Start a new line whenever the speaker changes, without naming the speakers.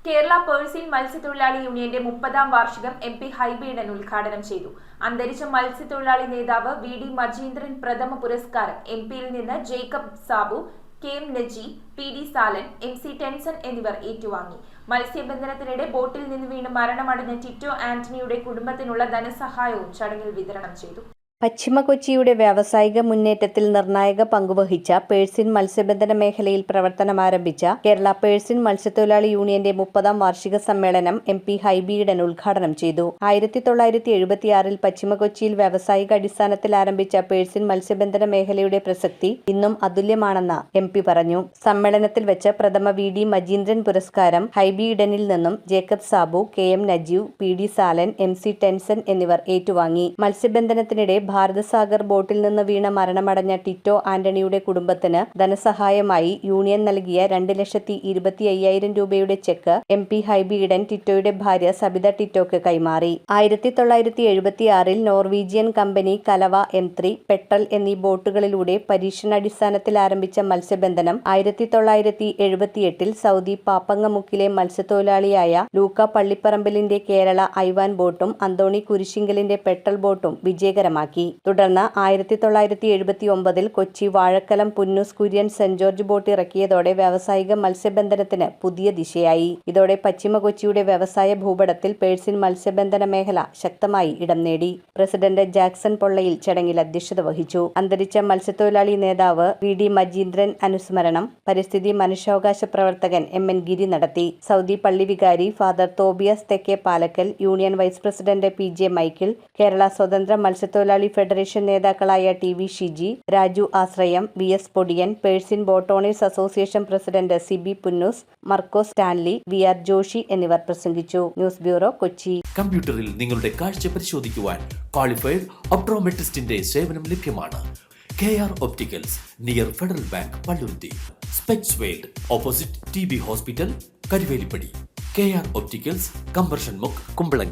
Kerala purse seine മത്സ്യത്തൊഴിലാളി യൂണിയന്റെ 30-ാം വാർഷികം MP ഹൈബി ഈഡൻ ഉദ്ഘാടനം ചെയ്തു. അന്തരിച്ച മത്സ്യത്തൊഴിലാളി നേതാവ് VD മജീന്ദ്രൻ പ്രഥമ പുരസ്കാരം MP-യിൽ നിന്ന് Jacob Sabu, KM Najeeb, PD സാലൻ, MC ടെൻസൺ എന്നിവർ ഏറ്റുവാങ്ങി. മത്സ്യബന്ധനത്തിനിടെ ബോട്ടിൽ നിന്ന് വീണ് മരണമടഞ്ഞ ടിറ്റോ ആന്റണിയുടെ കുടുംബത്തിനുള്ള ധനസഹായവും ചടങ്ങിൽ വിതരണം ചെയ്തു.
പശ്ചിമ കൊച്ചിയുടെ വ്യാവസായിക മുന്നേറ്റത്തിൽ നിർണായക പങ്കുവഹിച്ച പേഴ്സിൻ മത്സ്യബന്ധന മേഖലയിൽ പ്രവർത്തനമാരംഭിച്ച കേരള പേഴ്സിൻ മത്സ്യത്തൊഴിലാളി യൂണിയന്റെ 30-ാം വാർഷിക സമ്മേളനം MP ഹൈബി ഈഡൻ ഉദ്ഘാടനം ചെയ്തു. 1976-ൽ പശ്ചിമ കൊച്ചിയിൽ വ്യാവസായിക അടിസ്ഥാനത്തിൽ ആരംഭിച്ച പേഴ്സിൻ മത്സ്യബന്ധന മേഖലയുടെ പ്രസക്തി ഇന്നും അതുല്യമാണെന്ന് MP പറഞ്ഞു. സമ്മേളനത്തിൽ വെച്ച് പ്രഥമ VD മജീന്ദ്രൻ പുരസ്കാരം ഹൈബി ഈഡനിൽ നിന്നും Jacob Sabu, KM Najeeb, PD സാലൻ, MC ടെൻസൺ എന്നിവർ ഏറ്റുവാങ്ങി. മത്സ്യബന്ധനത്തിനിടെ ഭാരതസാഗർ ബോട്ടിൽ നിന്ന് വീണ മരണമടഞ്ഞ ടിറ്റോ ആന്റണിയുടെ കുടുംബത്തിന് ധനസഹായമായി യൂണിയൻ നൽകിയ 2,25,000 രൂപയുടെ ചെക്ക് MP ഹൈബി ഈഡൻ ടിറ്റോയുടെ ഭാര്യ സബിത ടിറ്റോക്ക് കൈമാറി. 1976-ൽ നോർവീജിയൻ കമ്പനി കലവ M3, പെട്രൽ എന്നീ ബോട്ടുകളിലൂടെ പരീക്ഷണാടിസ്ഥാനത്തിൽ ആരംഭിച്ച മത്സ്യബന്ധനം 1978-ൽ സൗദി പാപ്പങ്ങമുക്കിലെ മത്സ്യത്തൊഴിലാളിയായ ലൂക്ക പള്ളിപ്പറമ്പിലിന്റെ കേരള ഐവാൻ ബോട്ടും അന്തോണി കുരിശിങ്കലിന്റെ പെട്രൽ ബോട്ടും വിജയകരമാക്കി. തുടർന്ന് 1979-ൽ Kochi Vazhakkalam Punnoose Kurian saint George boat ഇറക്കിയതോടെ വ്യാവസായിക മത്സ്യബന്ധനത്തിന് പുതിയ ദിശയായി. ഇതോടെ പശ്ചിമ കൊച്ചിയുടെ വ്യവസായ ഭൂപടത്തിൽ പേഴ്സിൻ മത്സ്യബന്ധന മേഖല ശക്തമായി ഇടം നേടി. പ്രസിഡന്റ് ജാക്സൺ പൊള്ളയിൽ ചടങ്ങിൽ അധ്യക്ഷത വഹിച്ചു. അന്തരിച്ച മത്സ്യത്തൊഴിലാളി നേതാവ് VD മജീന്ദ്രൻ അനുസ്മരണം പരിസ്ഥിതി മനുഷ്യാവകാശ പ്രവർത്തകൻ MN ഗിരി നടത്തി. സൗദി പള്ളി വികാരി father Tobias Thekke Palackal, union vice president PJ Michael, Kerala സ്വതന്ത്ര മത്സ്യത്തൊഴിലാളി ഫെഡറേഷൻ നേതാക്കളായ TV Shiji, Raju Ashrayam, VS Podiyan, purse seine boat owners association president CB Punnoose, Markose Stanley, VR Joshy എന്നിവർ പ്രസംഗിച്ചു. News bureau, Kochi.
കമ്പ്യൂട്ടറിൽ നിങ്ങളുടെ കാഴ്ച പരിശോധിക്കുവാൻ ക്വാളിഫൈഡ് ഒപ്ട്രോമെട്രിസ്റ്റിന്റെ സേവനം ലഭ്യമാണ്. KR opticals, near federal bank, Palluruthy. Specs world, opposite TB hospital, Karuvelippady. KR opticals, കമ്പർഷൻ മുക്ക്, കുമ്പളങ്ങി.